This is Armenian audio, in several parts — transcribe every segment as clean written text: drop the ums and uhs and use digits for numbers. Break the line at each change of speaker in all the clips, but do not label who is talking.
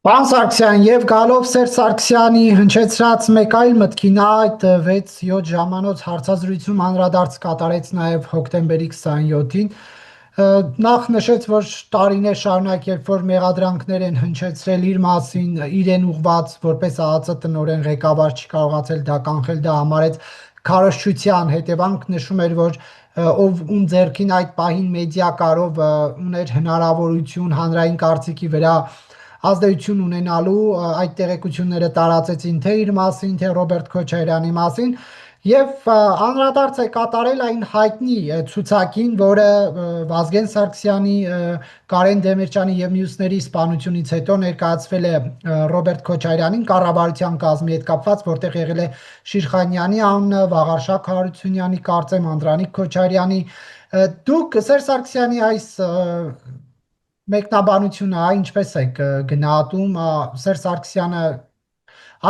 Պարոն Սարգսյան, եւ գալով Սերժ Սարգսյանի հնչեցրած մեկ այլ մտքին այդ 6-7 ժամանոց հարցազրույցում անդրադարձ կատարեց նաեւ հոկտեմբերի 27-ին, նախ նշեց, որ տարիներ շարունակ երբ որ մեղադրանքներ են հնչեցրել իր մասին, իրեն ուղված որպես ԱԱԾ տնօրեն ղեկավար չի կարողացել դա կանխել, դա համարեց քարոզչության հետևանք, նշում էր, որ ով ում ձեռքին այդ պահին մեդիա կարով ուներ հնարավորություն հանրային կարծիքի վրա ազդեցություն ունենալու այդ տեղեկությունները տարածեցին թե իր մասին, թե Ռոբերտ Քոչարյանի մասին եւ անդրադարձ է կատարել այն հայտնի ցուցակին, որը Վազգեն Սարգսյանի, Կարեն Դեմիրճյանի եւ մյուսների սպանությունից հետո ներկայացվել է Ռոբերտ Քոչարյանին կառավարության կազմի հետ կապված, որտեղ եղել է Շիրխանյանի անունը, Վաղարշակ Հարությունյանի, կարծեմ Անդրանիկ Քոչարյանի, դուք Սերժ Սարգսյանի այս մեկնաբանությունը ինչպես է գնահատում, Սերժ Սարգսյանը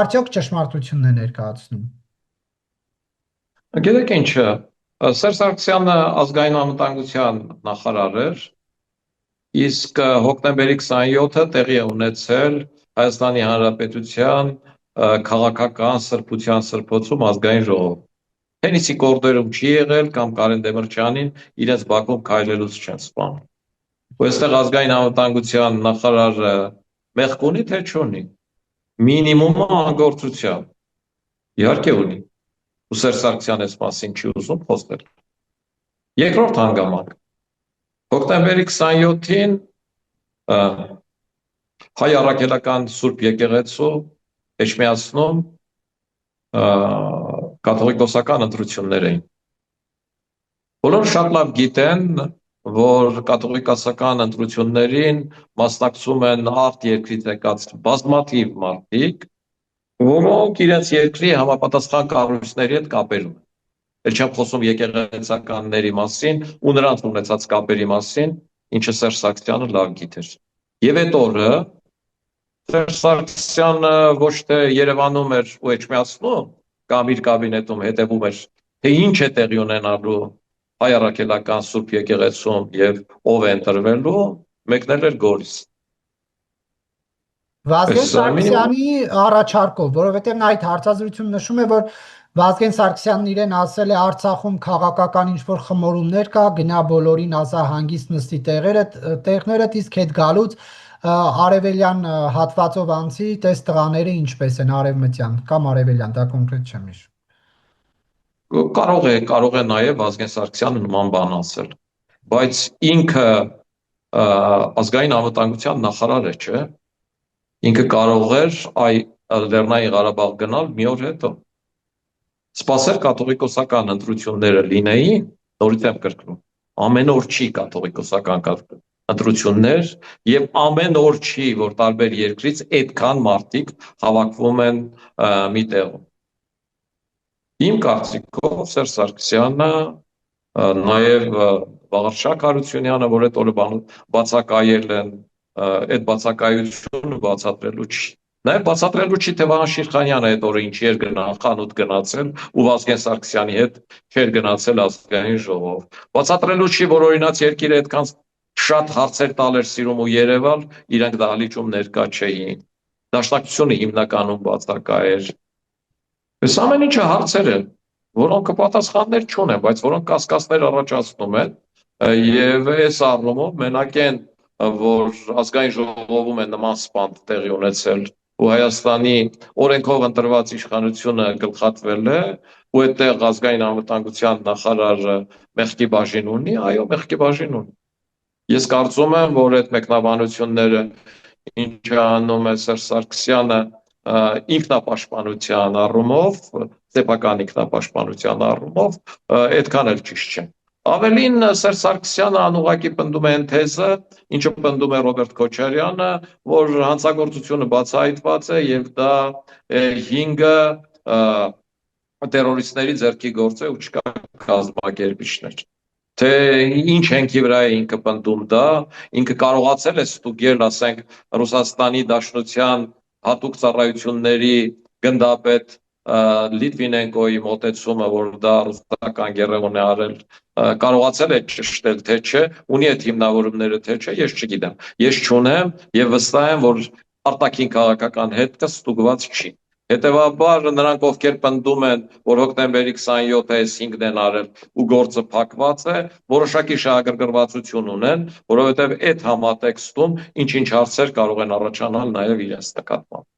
արդյոք ճշմարտությունն է ներկայացնում։
Գիտեք ինչը, Սերժ Սարգսյանը ազգային անվտանգության նախարար էր, իսկ հոկտեմբերի 27-ը տեղի է ունեցել Հայաստանի Հանրապետության քաղաքական սրբության սրբոցում ազգային ժողով։ Հենիսի կորդերում չի եղել կամ Կարեն Դեմիրճյանին իրենց բակում քայլելուց չեն սպանում։ Ու այստեղ ազգային անվտանգության նախարարը մեղք ունի թե չունի, մինիմումը անգործության, իհարկե ունի, ու Սերժ Սարգսյանը այս մասին չի ուզում խոսել։ Երկրորդ հանգամանք, հոկտեմբերի 27-ին Հայ առաքելական Սուրբ Եկեղեցու Էջմիածնում կաթողիկոսական ընտրություններ էին։ Բոլորը շատ լավ գիտեն, որ կաթողիկոսական ընտրություններին մասնակցում են արտերկրից եկած բազմաթիվ մարդիկ, որոնք իրենց երկրի համապատասխան կառույցների հետ կապեր ունեն։ Էլ չեմ խոսում եկեղեցականների մասին ու նրանց ունեցած կապերի մասին, ինչը Սերժ Սարգսյանը լավ գիտեր։ Եվ այդ օրը Սերժ Սարգսյանը ոչ թե Երևանում էր ու Էջմիածնում կամ իր կաբինետում հետևում էր, թե ինչ է տեղի ունենալու Հայ առաքելական Սուրբ Եկեղեցում եւ ով է ընտրվելու, մեկնել էր Գորիս։
Վազգեն Սարգսյանի առաջարկով, որովհետեւ նա այդ հարցազրույցում նշում է, որ Վազգեն Սարգսյանն իրեն ասել է Արցախում քաղաքական ինչ-որ խմորումներ կա, գնա բոլորին ասա հանգիստ նստի տեղներդ, իսկ հետ գալուց արևելյան հատվածով անցի, տես տղաները ինչպես են արևմտյան կամ արևելյան, դա կոնկրետ չեմ հիշում։
Կարող է նաև Վազգեն Սարգսյանը նման բան ասել, բայց ինքը ազգային անվտանգության նախարար է, չէ՞։ Ինքը կարող էր Լեռնային Ղարաբաղ գնալ մի օր հետո։ Սպասել կաթողիկոսական ընտրությունները լինեին, նորից եմ կրկնում, ամեն օր չի կաթողիկոսական ընտրություններ եւ ամեն օր չի, որ տարբեր երկրից այդքան մարդիկ հավաքվում են մի տեղում։ Իմ կարծիքով Սերժ Սարգսյանը, նաև Վաղարշակ Հարությունյանը, որ այդ օրը բացակայել են, այդ բացակայությունը բացատրելու չի։ Նաև բացատրելու չի, թե Վահան Շիրխանյանը այդ օրը ինչի էր խանութ գնացել ու Վազգեն Սարգսյանի հետ չէր գնացել ազգային ժողով։ Բացատրելու չի, որ օրինաց երկիրը այդքան շատ հարցեր տալ էր սիրում ու Երևալ, իրենք դահլիճում ներկա չէին։ Դաշնակցությունը հիմնականում բացակա էր։ Այս ամեն ինչը հարցեր են, որոնք պատասխաններ չունեն, բայց որոնք կասկածներ առաջացնում են, եւ այս առումով մենակ են, որ ազգային ժողովում է նման սպանդ տեղի ունեցել, ու Հայաստանի օրենքով ընտրված իշխանությունը գլխատվել է, ու այդտեղ ազգային անվտանգության նախարարը մեղքի բաժին ունի, այո, մեղքի բաժին ունի։ Ես կարծում եմ, որ այդ մեկնաբանությունները, ինչը անում է Սերժ Սարգսյանը, ինքնապաշտպանության առումով, սեփական ինքնապաշտպանության առումով, այդքան էլ ճիշտ չեն։ Ավելին Սերժ Սարգսյանը անուղղակի պնդում է այն թեզը, ինչը պնդում է Ռոբերտ Քոչարյանը, որ հանցագործությունը բացահայտված է եւ դա 5 տերորիստների ձեռքի գործ է ու չկա կազմակերպիչներ։ Թե ինչ հենքի վրա է ինքը պնդում դա, ինքը կարողացել է ստուգել, ասենք, Ռուսաստանի Դաշնության հատուկ ծառայությունների գնդապետ Լիտվինենկոյի մոտեցումը, որ դա ռուսական գերեվոն է արել, կարողացել է ճշտել, թե չէ, ունի այդ հիմնավորումները, թե չէ, ես չգիտեմ։ Ես չունեմ եւ վստահ եմ, որ արտաքին քաղաքական հետքը ստուգված չի։ Հետևաբար նրանք, ովքեր պնդում են, որ հոկտեմբերի 27-ը այս 5-ն են արել ու գործը փակված է, որոշակի շահագրգռվածություն ունեն, որովհետև այդ համատեքստում ինչ-ինչ հարցեր կարող են առաջանալ նաև իրենց նկատմամբ։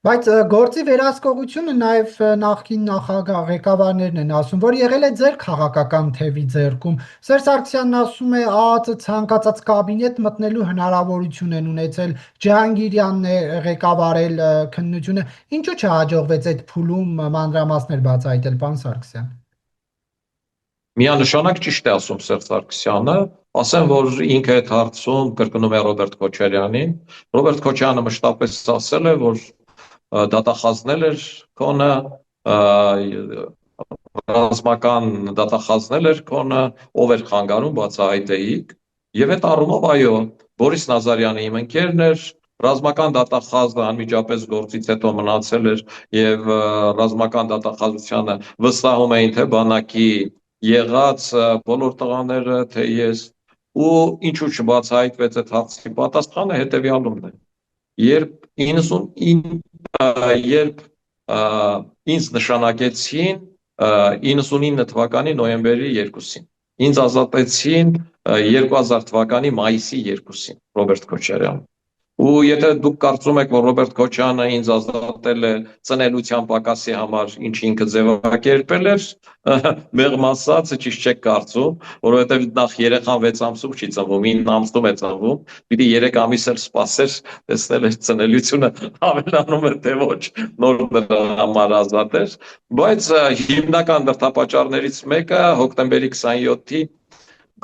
Բայց գործի վերահսկողությունը նաև նախկին նախագահ ղեկավարներն են ասում, որ եղել է ձեր քաղաքական թևի ձեռքում։ Սերժ Սարգսյանն ասում է ԱԱԾ ցանկացած կաբինետ մտնելու հնարավորություն են ունեցել, Ջհանգիրյանն է ղեկավարել քննությունը։ Ինչու չհաջողվեց այդ փուլում մանրամասներ բացահայտել, պարոն Սարգսյան։
Միանշանակ ճիշտ է ասում Սերժ Սարգսյանը, ասեմ, որ ինքը այդ հարցում կրկնում է Ռոբերտ Քոչարյանին։ Ռոբերտ Քոչարյանը մշտապես ասել է, որ դատախազնել էր քոնը, ռազմական դատախազնել էր քոնը, ով էր խանգարում բացահայտեիք, եւ այդ առումով այո, Բորիս Նազարյանը իմ ընկերն էր, ռազմական դատախազը անմիջապես գործից հետո մնացել էր եւ ռազմական դատախազությանը վստահում էին թե բանակի եղած բոլոր տղաները, թե ես, ու ինչու չբացահայտվեց այդ հարցի պատասխանը հետեւյալումն է։ Երբ 99 երբ ինձ նշանակեցին 99 թվականի նոյեմբերի 2-ին, ինձ ազատեցին 2000 թվականի մայիսի 2-ին Ռոբերտ Քոչարյանը։ Ու եթե դուք կարծում եք, որ Ռոբերտ Քոչյանը ինձ ազատել է ծնելության պակասի համար, ինչ ինքը ձևակերպել էր, մեղմ ասած, ճիշտ չեք կարծում, որովհետև նախ երեխան 6 ամսում չի ծնվում, 9 ամսում է ծնվում, պիտի 3 ամիս էլ սպասեր, տեսնել էր ծնելիությունը ավելանում է թե ոչ, նոր նրա համար ազատ էր, բայց հիմնական դրդապատճառներից մեկը հոկտեմբերի 27-ի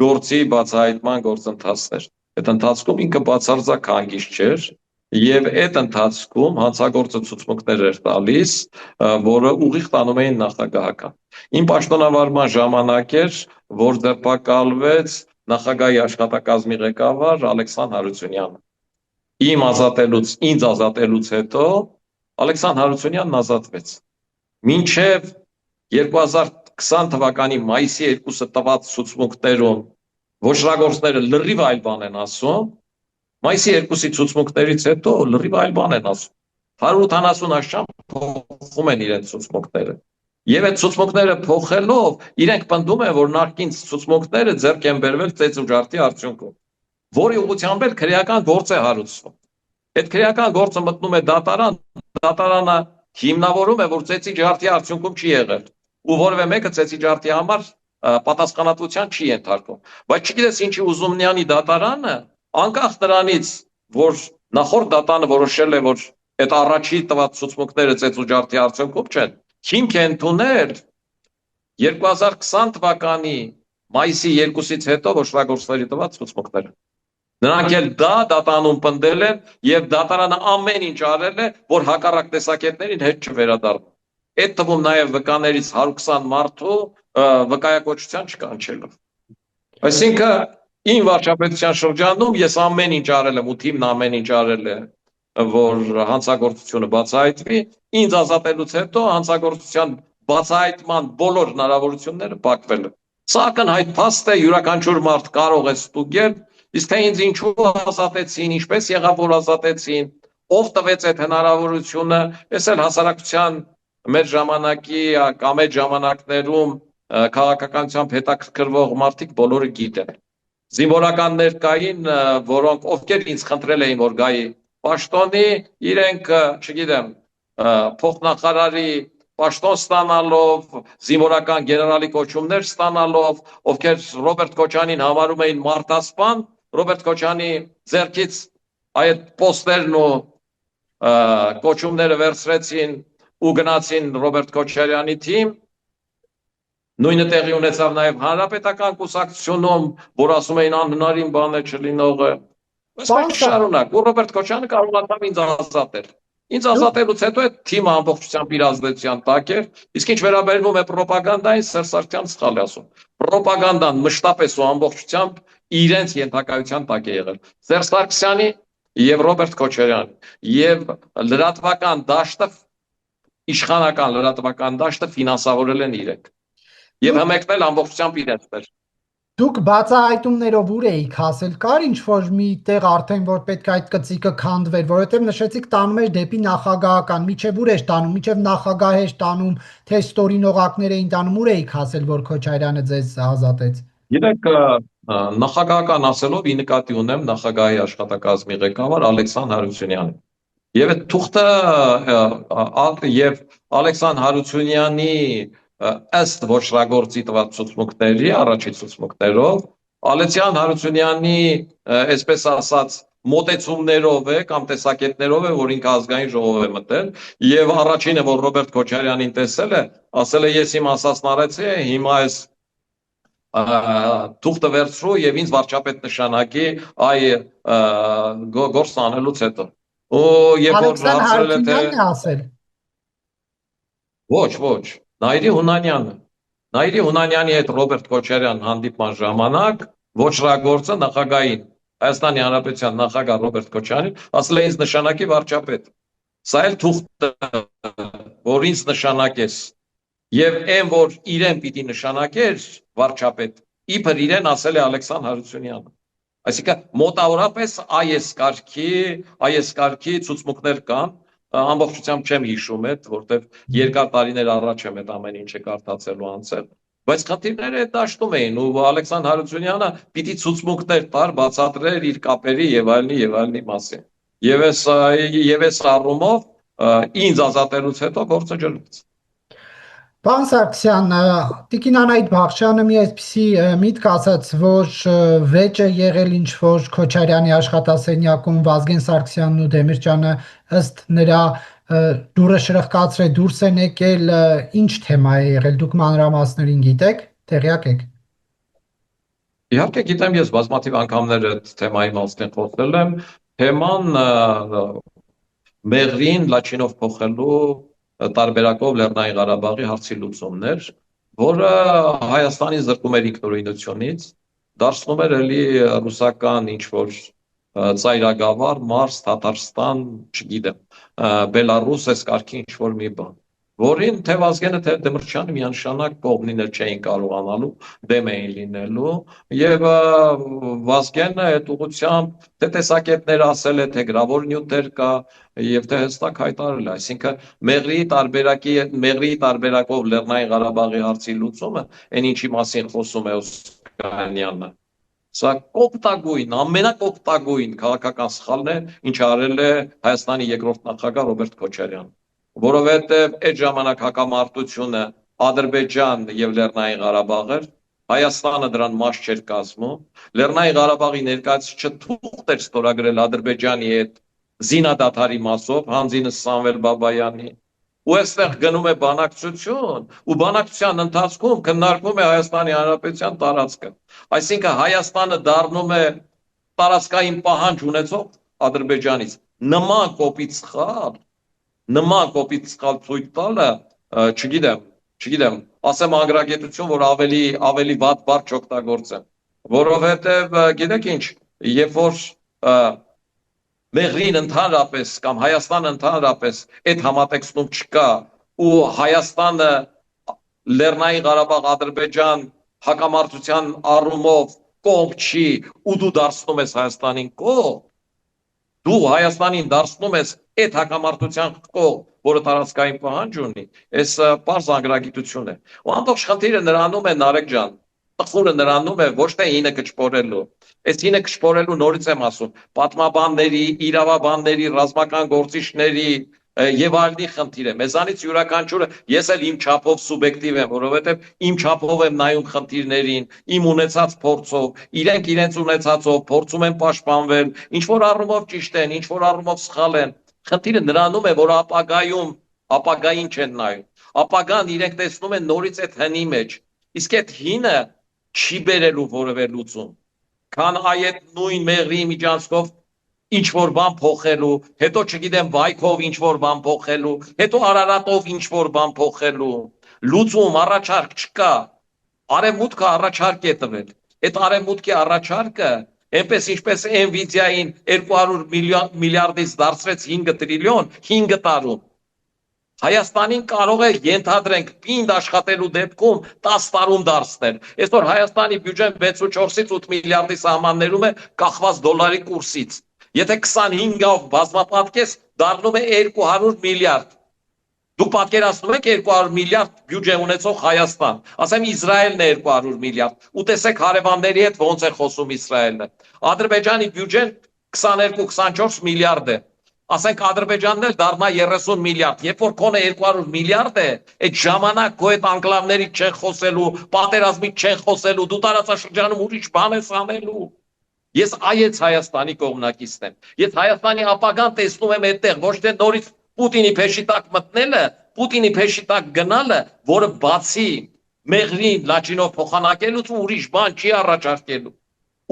գործի բացահայտման գործընթացն էր։ Այդ ընթացքում ինքը բացարձակ հանգիստ չէր եւ այդ ընթացքում հանցագործը ցուցմունքներ էր տալիս, որը ուղիղ տանում էին նախագահական։ Իմ պաշտոնավարման ժամանակ էր, որ ձերբակալվեց նախագահի աշխատակազմի ղեկավար Ալեքսան Հարությունյանը։ Ինձ ազատելուց հետո Ալեքսան Հարությունյանն ազատվեց։ Մինչև 2020 թվականի մայիսի 2-ը տված ցուցմունքներում ոչռագործները լրիվ այլ բան են ասում, մայիսի 2-ի ցուցմունքներից հետո լրիվ այլ բան են ասում։ 180 աշճան փոխում են իրենց ցուցմունքները։ Եվ այդ ցուցմունքները փոխելով իրենք պնդում են, որ նախկին ցուցմունքները ձեռք են բերվել ծեծ ու ջարդի արդյունքում, որի ուղղությամբ էլ քրեական գործ է հարուցվում։ Այդ քրեական գործը մտնում է դատարան, դատարանը հիմնավորում է, որ ծեծի ջարդի արդյունքում չի եղել, ու որևէ մեկը ծեծի ջարդի համար պատասխանատվության չի ենթարկվում։ Բայց չգիտես ինչի Ուզումնյանի դատարանը, անկախ նրանից, որ նախորդ դատանը որոշել է, որ այդ առաջի տված ցուցմունքները ծեծ ու ջարդի արդյունքում չեն, հիմք է ընդունել 2020 թվականի մայիսի 2-ից հետո ոչռագործների տված ցուցմունքները։ Նրանք էլ դա դատանում պնդել են եւ դատարանը ամեն ինչ արել է, որ հակառակ տեսակետներին հետ չվերադառնա։ Այդ թվում նաև վկաներից 120 մարդու վկայակոչության չկանչելով։ Այսինքն իմ վարչապետության շրջանում ես ամեն ինչ արել եմ ու թիմն ամեն ինչ արել է, որ հանցագործությունը բացահայտվի, ինձ ազատելուց հետո հանցագործության բացահայտման բոլոր հնարավորությունները փակվել են։ Սա ակնհայտ փաստ է, յուրաքանչյուր մարդ կարող է ստուգել, իսկ թե ինձ ինչու ազատեցին, ինչպես եղավ որ ազատեցին, ով տվեց այդ հնարավորությունը, ես էլ հասարակության մեր ժամանակի կամ այդ ժամանակներում քաղաքականությամբ հետաքրքրվող մարդիկ բոլորը գիտեն։ Զինվորականներ կային, որոնք ովքեր ինձ խնդրել էին, որ գայի պաշտոնի, իրենք, չգիտեմ, փոխնախարարի պաշտոն ստանալով, զինվորական գեներալի կոչումներ ստանալով, ովքեր Ռոբերտ Քոչանին համարում էին մարդասպան, Ռոբերտ Քոչանի ձեռքից այդ պոստերն ու կոչումները վերցրեցին ու գնացին Ռոբերտ Քոչարյանի թիմ, նույնը տեղի ունեցավ նաև հանրապետական կուսակցությունում, որ ասում էին անհնարին բան է չլինողը։ Բայց շարունակ, ու Ռոբերտ Քոչյանը կարողացավ ինձ ազատել։ Ինձ ազատելուց հետո այդ թիմը ամբողջությամբ իր ազդեցության տակ էր, իսկ ինչ վերաբերվում է ռոպագանդային, Սերժ Սարգսյանը սխալ է ասում։ Ռոպագանդան մշտապես ու ամբողջությամբ իրենց ենթակայության տակ է եղել։ Սերժ Սարգսյանի եւ Ռոբերտ Քոչարյանի եւ լրատվական դաշտը, իշխանական լրատվական դաշտը ֆինանսավորել են իրենք եւ հմեկնել ամբողջությամբ իրենց մեր։
Դուք բացահայտումներով ուր էիք հասել, կար ինչ որ մի տեղ արդեն որ պետք է այդ կծիկը քանդվեր, որովհետև նշեցիք տանում էր դեպի նախագահական, միջև ուր էր տանում, միջև նախագահ էր տանում, թե ստորին էին տանում, ուր էիք հասել, որ Քոչարյանը ձեզ ազատեց։
Գիտեք, նախագահական ասելով ի նկատի ունեմ նախագահի աշխատակազմի ղեկավար Ալեքսան Հարությունյանին։ Եվ այդ թուղթը եւ Ալեքսան Հարությունյանի ըստ ոչրագործի տված ցուցմունքների, առաջի ցուցմունքներով Ալեքսան Հարությունյանի, այսպես ասած, մոտեցումներով է կամ տեսակետներով է, որ ինքը ազգային ժողով է մտել եւ առաջինը, որ Ռոբերտ Քոչարյանին տեսել է, ասել է ես իմ ասածն արեցի, հիմա այս թուղթը վերցրու եւ ինձ վարչապետ նշանակի այ գործն անելուց հետո։ Ու երբ որ
Ալեքսան
հարցրել է թե
Հարությունյանն է ասել։
ոչ, Նայիրի Հունանյանը։ Նայիրի Հունանյանի հետ Ռոբերտ Քոչարյան հանդիպման ժամանակ ոչրագործը նախագահային Հայաստանի Հանրապետության նախագահ Ռոբերտ Քոչարյանին ասել է ինձ նշանակի վարչապետ։ Սա էլ թուղթը, որ ինձ նշանակես եւ այն որ իրեն պիտի նշանակեր վարչապետ, իբր իրեն ասել է Ալեքսան Հարությունյանը։ Այսինքն մոտավորապես այս կարգի ցուցմունքներ կան, ամբողջությամբ չեմ հիշում այդ, որտեղ երկար տարիներ առաջ եմ այդ ամեն ինչը կարդացել ու անցել, բայց խնդիրները այդ դաշտում էին ու Ալեքսան Հարությունյանը պիտի ցուցմունքներ տար, բացատրեր իր կապերի եւ այլնի մասին։ Եվ այս առումով ինձ ազատելուց հետո գործը ջրվեց։
Պարոն Սարգսյան, Տիկին Անահիտ Բաղչյանը մի այսպիսի միտք ասաց, որ վեճ է եղել ինչ որ Քոչարյանի աշխատասենյակում Վազգեն Սարգսյանն ու Դեմիրճյանը ըստ նրա դուրը շրխկացրել, դուրս են եկել, ինչ թեմա է եղել, դուք մանրամասներին գիտեք, տեղյակ եք։
Իհարկե գիտեմ, ես բազմաթիվ անգամներ այդ թեմայի մասին խոսել եմ, թեման Մեղրին Լաչինով փոխելու տարբերակով Լեռնային Ղարաբաղի հարցի լուծումներ, որը Հայաստանի զրկում էր ինքնուրույնությունից, դարձնում էր էլի ռուսական ինչ-որ ծայրագավառ, Մարս, Թաթարստան, չգիտեմ, Բելարուս, այս կարգի ինչ-որ մի բան, որին թե Վազգենը, թե Դեմիրճյանը միանշանակ կողմիներ չէին կարողանալու, դեմ էին լինելու, եւ Վազգենը այդ ուղղությամբ թե տեսակետներ ասել է, թե գրավոր նյութեր կա, եւ թե հստակ հայտարարել է, այսինքն Մեղրիի տարբերակով Լեռնային Ղարաբաղի հարցի լուծումը, այն ինչի մասին խոսում է Օսկանյանը, սա կոպտագույն, ամենակոպտագույն քաղաքական սխալն է, ինչ արել է Հայաստանի երկրորդ նախագահ Ռոբերտ Քոչարյանը, որովհետև այդ ժամանակ հակամարտությունը Ադրբեջան եւ Լեռնային Ղարաբաղ էր, Հայաստանը դրան մաս չէր կազմում, Լեռնային Ղարաբաղի ներկայացուցիչը թուղթ էր ստորագրել Ադրբեջանի հետ զինադադարի մասով, հանձինս Սամվել Բաբայանի, ու այստեղ գնում է բանակցություն, ու բանակցության ընթացքում քննարկվում է Հայաստանի Հանրապետության տարածքը, այսինքն Հայաստանը դառնում է տարածքային պահանջ ունեցող Ադրբեջանից, նման կոպիտ սխալ ցույց տալը, չգիտեմ, ասեմ ագրագետություն, որ ավելի վատ բառ չօգտագործեմ, որովհետև գիտեք ինչ, երբ որ Մեղրին ընդհանրապես կամ Հայաստանը ընդհանրապես այդ համատեքստում չկա ու Հայաստանը Լեռնային Ղարաբաղ Ադրբեջան հակամարտության առումով կողմ չի ու դու դարձնում ես Հայաստանին կողմ, դու Հայաստանին դարձնում ես այդ հակամարտության կողմ, որը տարածքային պահանջ ունի, այս պարզ անգրագիտություն է։ Ու ամբողջ խնդիրը նրանում է, Նարեկ ջան, տխուրը նրանում է ոչ թե հինը կճպորելու, այս հինը կճպորելու նորից եմ ասում, պատմաբանների, իրավաբանների, ռազմական գործիչների եւ այլնի խնդիր է։ Մեզանից յուրաքանչյուրը, ես էլ իմ չափով սուբյեկտիվ եմ, որովհետեւ իմ չափով եմ նայում խնդիրներին, իմ ունեցած փորձով, իրենք իրենց ունեցածով փորձում են պաշտպանվել, ինչ որ առումով ճիշտ են, ինչ որ առումով սխալ են։ Խնդիրը նրանում է, որ ապագային չեն նայում։ Ապագան իրենք տեսնում են նորից այդ հնի մեջ։ Իսկ այդ հինը չի բերելու որևէ լուծում։ Քան այդ նույն Մեղրիի միջանցքով ինչ որ բան փոխելու, հետո չգիտեմ Վայքով ինչ որ բան փոխելու, հետո Արարատով ինչ որ բան փոխելու, լուծում առաջարկ չկա, արևմուտքը առաջարկ է տվել, այդ արևմուտքի առաջարկը այնպես ինչպես Nvidia-ին 200 միլիարդից դարձրեց 5 տրիլիոն 5 տարում, Հայաստանին կարող է ենթադրենք պինդ աշխատելու դեպքում 10 տարում դարձնել։ Այսօր Հայաստանի բյուջեն 6.4-ից 8 միլիարդի սահմաններում է կախված դոլարի կուրսից։ Եթե 25-ով բազմապատկես, դառնում է 200 միլիարդ։ Դուք պատկերացնում եք 200 միլիարդ բյուջե ունեցող Հայաստան, ասեմ Իսրայելն է 200 միլիարդ, ու տեսեք հարևանների հետ ոնց է խոսում Իսրայելը։ Ադրբեջանի բյուջեն 22-24 միլիարդ է, ասենք Ադրբեջանն էլ դառնա 30 միլիարդ, երբ որ քոնը 200 միլիարդ է, այդ ժամանակ քո այդ անկլավներից չեն խոսելու, պատերազմից չեն խոսելու, դու տարածաշրջանում ուրիշ բան ես անելու։ Ես այեց Հայաստանի կողմնակիցն եմ։ Ես Հայաստանի ապագան տեսնում եմ այդտեղ, ոչ թե նորից Պուտինի փեշի տակ մտնելը, Պուտինի փեշի տակ գնալը, որը բացի մեղրին լաչինով փոխանակելուց ուրիշ բան չի առաջարկելու։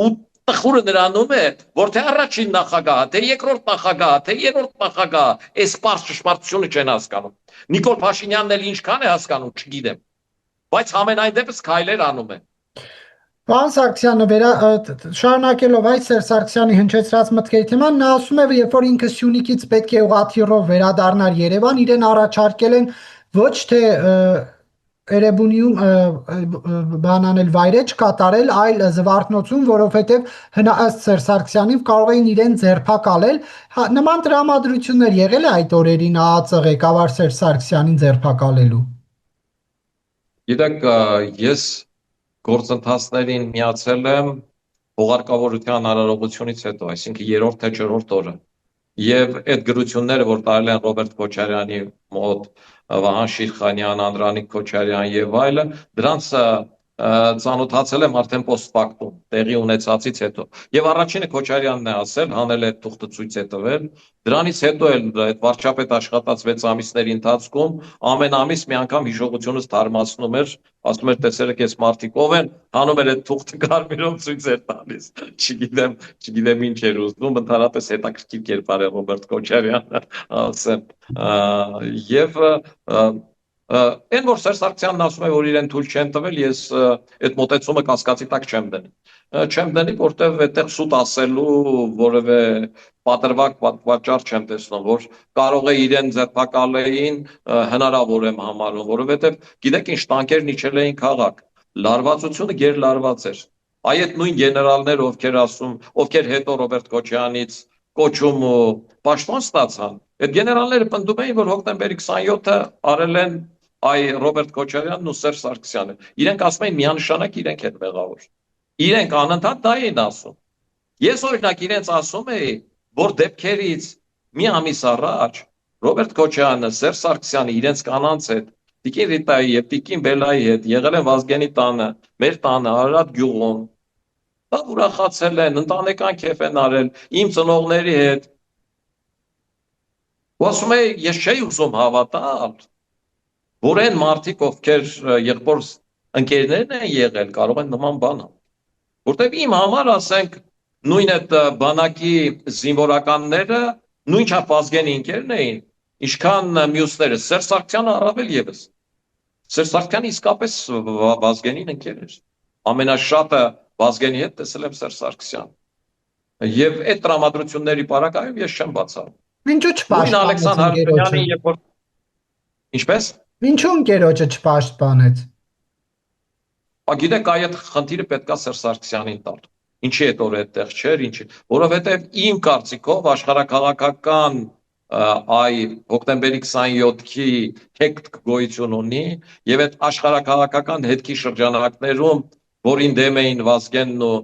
Ու տխուրը նրանում է, որ թե առաջին նախագահը, թե երկրորդ նախագահը, թե երրորդ նախագահը այս պարզ ճշմարտությունը չեն հասկանում։ Նիկոլ Փաշինյանն էլ ինչքան է հասկանում, չգիտեմ, բայց համենայն դեպս քայլեր անում է։
Պարոն Սարգսյանը շարունակելով այդ Սերժ Սարգսյանի հնչեցրած մտքերի թեման, նա ասում է, երբ որ ինքը Սյունիքից պետք է ուղղաթիռով վերադառնար Երևան, իրեն առաջարկել են ոչ թե Էրեբունիում բանանել վայրեջ կատարել, այլ Զվարթնոցում, որովհետև ըստ Սերժ Սարգսյանի կարող էին իրեն ձերբակալել։ Նման տրամադրություններ եղել է այդ օրերին ԱԱԾ ղեկավար Սերժ Սարգսյանին ձերբակալելու։
Գիտեք, ես գործընթացներին միացել եմ հողարկավորության արարողությունից հետո, այսինքն երրորդ թե չորրորդ օրը։ Եվ այդ գրությունները, որ տարել են Ռոբերտ Քոչարյանի մոտ, Վահան Շիրխանյան, Անդրանիկ Քոչարյան եւ այլը, դրանց ծանոթացել եմ արդեն post-factum, տեղի ունեցածից հետո։ Եվ առաջինը Քոչարյանն է ասել, հանել է թուղթը ցույց է տվել։ Դրանից հետո էլ այդ վարչապետ աշխատած 6 ամիսների ընթացքում ամեն ամիս մի անգամ հիշողությունս թարմացնում էր, ասում էր տեսերեք այս մարդիկ ով են, հանում էր այդ թուղթը կարմիրով ցույց էր տալիս։ Չգիտեմ ինչ էր ուզում, ընդհանրապես հետաքրքիր կերպար է Ռոբերտ Քոչարյանը, ասեմ։ Եվ այն որ Սերժ Սարգսյանն ասում է, որ իրեն թույլ չեն տվել, ես այդ մոտեցումը կասկածի տակ չեմ դնի։ Չեմ դնի, որտեղ այդտեղ սուտ ասելու որևէ պատրվակ պատճառ չեմ տեսնում, որ կարող է իրեն ձերբակալեին հնարավոր եմ համարում, որովհետև գիտեք ինչ տանկերն իջել էին քաղաք, լարվածությունը գերլարված էր։ Այդ նույն գեներալները, ովքեր հետո Ռոբերտ Քոչարյանից կոչում ու պաշտոն ստացան, այդ գեներալները պնդում էին, որ հոկտեմբերի 27-ը արել են Ռոբերտ Քոչարյանն ու Սերժ Սարգսյանը։ Իրենք ասում էին միանշանակ իրենք են մեղավոր։ Իրենք անընդհատ դա էին ասում։ Ես օրինակ իրենց ասում էի, որ դեպքերից մի ամիս առաջ Ռոբերտ Քոչարյանը, Սերժ Սարգսյանը իրենց կանանց հետ, Տիկին Ռիտայի եւ Տիկին Բելայի հետ եղել են Վազգենի տանը, մեր տանը, Արարատ գյուղում։ Դա ուրախացել են, ընտանեկան քեֆ են արել իմ ծնողների հետ։ Ու ասում էի, ես չէի ուզում հավատալ, որ այն մարդիկ, ովքեր եղբոր ընկերներն են եղել, կարող են նման բան անել։ Որտեւ իմ համար, ասենք, նույն այդ բանակի զինվորականները նույնչափ Վազգենի ընկերն էին, ինչքան մյուսները, Սերժ Սարգսյանը առավել եւս։ Սերժ Սարգսյանը իսկապես Վազգենին ընկեր էր։ Ամենաշատը Վազգենի հետ տեսել եմ Սերժ Սարգսյանը։ Եվ այդ տրամադրությունների պարագայում ես չեմ բացառում։
Ինչու չպաշտպանեց ընկերոջը։
Ինչպես։
Ինչու ընկերոջը չպաշտպանեց։
Գիտեք, այդ խնդիրը պետքա Սերժ Սարգսյանին տալ։ Ինչի այդ օրը այդտեղ չէր, ինչի, որովհետև իմ կարծիքով աշխարհակաղակական հոկտեմբերի 27-ի հետք գոյություն ունի եւ այդ աշխարհակաղակական հետքի շրջանակներում, որին դեմ էին Վազգենն ու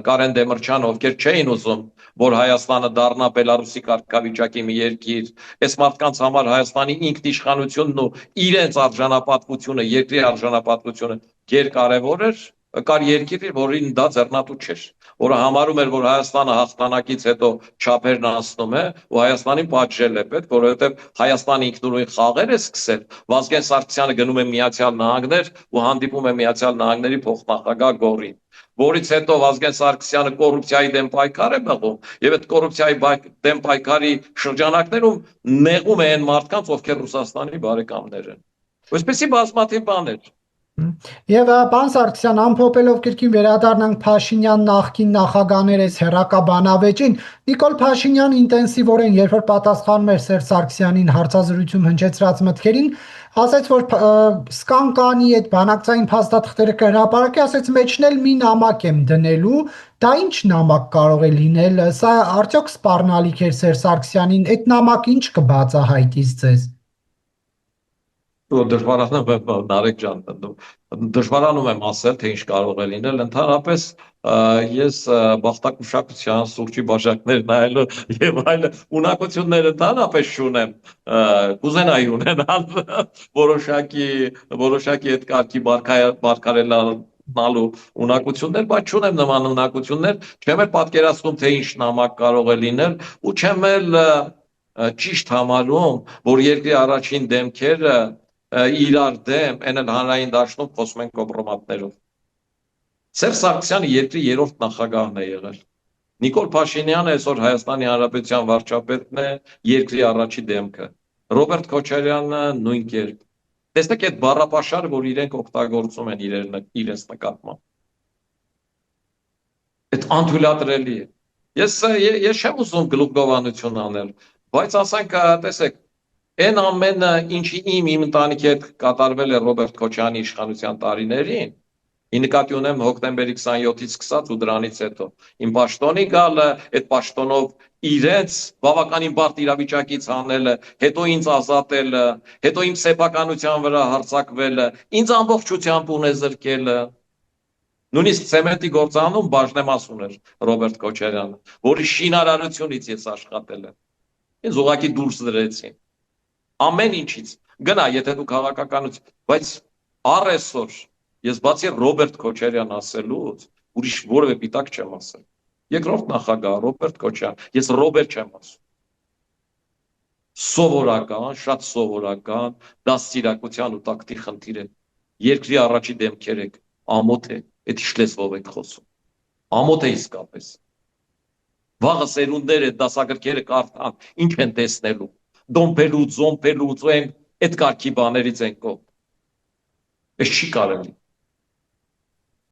Կարեն Դեմիրճյանը, ովքեր չէին ուզում, որ Հայաստանը դառնա Բելարուսի կարգավիճակի մի երկիր, այս մարդկանց համար Հայաստանի ինքնիշխանությունն ու իրենց արժանապատվությունը, երկրի արժանապատվությունը գերկարևոր էր, կար երկիր, որին դա ձեռնատու չէր, որը համարում էր, որ Հայաստանը հաղթանակից հետո չափերն անցնում է ու Հայաստանին պատժել է պետք, որովհետև Հայաստանը ինքնուրույն խաղեր է սկսել, Վազգեն Սարգսյանը գնում է Միացյալ Նահանգներ ու հանդիպում է Միացյալ Նահանգների փոխնախագահ Գորին, որից հետո Վազգեն Սարգսյանը կոռուպցիայի դեմ պայքար է մղում եւ այդ կոռուպցիայի դեմ պայքարի շրջանակներում նեղում է այն մարդկանց, ովքեր Ռուսաստանի բարեկամներ են։ Այսպեսի բազմաթիվ բաներ։
Եվ պարոն Սարգսյան, ամփոփելով կրկին վերադառնանք Փաշինյան նախկին նախագաներես հերակա բանավեճին, Նիկոլ Փաշինյանը ինտենսիվորեն, երբ որ պատասխանում էր Սերժ Սարգսյանին հարցազրույցում հնչեցրած մտքերին, ասաց, որ Սկանկանի այդ բանակցային փաստաթղթերը կհրապարակի, ասաց մեջն էլ մի նամակ եմ դնելու, դա ինչ նամակ կարող է լինել, սա արդյոք սպառնալիք էր Սերժ Սարգսյանին, այդ նամակը ինչ կբացահայտի ձեզ։
Դժվարանում եմ Նարեկ ջան, դժվարանում եմ ասել, թե ինչ կարող է լինել, ընդհանրապես ես բախտակուշակության սուրճի բաժակներ նայելու եւ այլ ունակություններ ընդհանրապես չունեմ, կուզենայի ունենալ որոշակի այդ կարգի բարգարելանալու ունակություններ, բայց չունեմ նման ունակություններ, չեմ էլ պատկերացնում, թե ինչ նամակ կարող է լինել ու չեմ էլ ճիշտ համարում, որ երկրի առաջին դեմքերը իրար դեմ, այն էլ հանրային դաշտում խոսում են կոմպրոմատներով։ Սերժ Սարգսյանը երկրի երրորդ նախագահն է եղել։ Նիկոլ Փաշինյանը այսօր Հայաստանի Հանրապետության վարչապետն է, երկրի առաջի դեմքը։ Ռոբերտ Քոչարյանը նույն կերպ։ Տեսնեք այդ բառապաշարը, որ իրենք օգտագործում են իրենց նկատմամբ։ Այդ անթույլատրելի է։ Ես չեմ ուզում գլուխգովանություն անել, բայց ասենք, տեսեք, այն ամենը, ինչի իմ ընտանիքի հետ կատարվել է Ռոբերտ Քոչարյանի իշխանության տարիներին, ի նկատի ունեմ հոկտեմբերի 27-ից սկսած ու դրանից հետո, իմ պաշտոնի գալը, այդ պաշտոնով իրենց բավականին բարդ իրավիճակից հանելը, հետո ինձ ազատելը, հետո իմ սեփականության վրա հարձակվելը, ինձ ամբողջությամբ ունեզրկելը, նույնիսկ ցեմենտի գործանում բաժնեմաս ուներ Ռոբերտ Քոչարյանը, որի շինարարությունից ես աշխատել եմ։ Ինձ ուղղակի դուրս դրեցին։ Ամեն ինչից գնա, եթե դու քաղաքականություն, բայց առեսօր ես բացի Ռոբերտ Քոչարյան ասելուց ուրիշ որևէ պիտակ չեմ ասել։ Երկրորդ նախագահ Ռոբերտ Քոչարյան, ես Ռոբերտ չեմ ասում։ Սովորական, շատ սովորական դաստիարակության ու տակտի խնդիր է։ Երկրի առաջի դեմքեր եք, ամոթ է, այդ ինչ լեզվով եք խոսում։ Ամոթ է իսկապես։ Վաղը սերունդները դասագրքերը կարդան, ինչ են տեսնելու։ Դոմփելուց, զոմփելուց, այն այդ կարգի բաներից են կողմ։ Այս չի կարելի։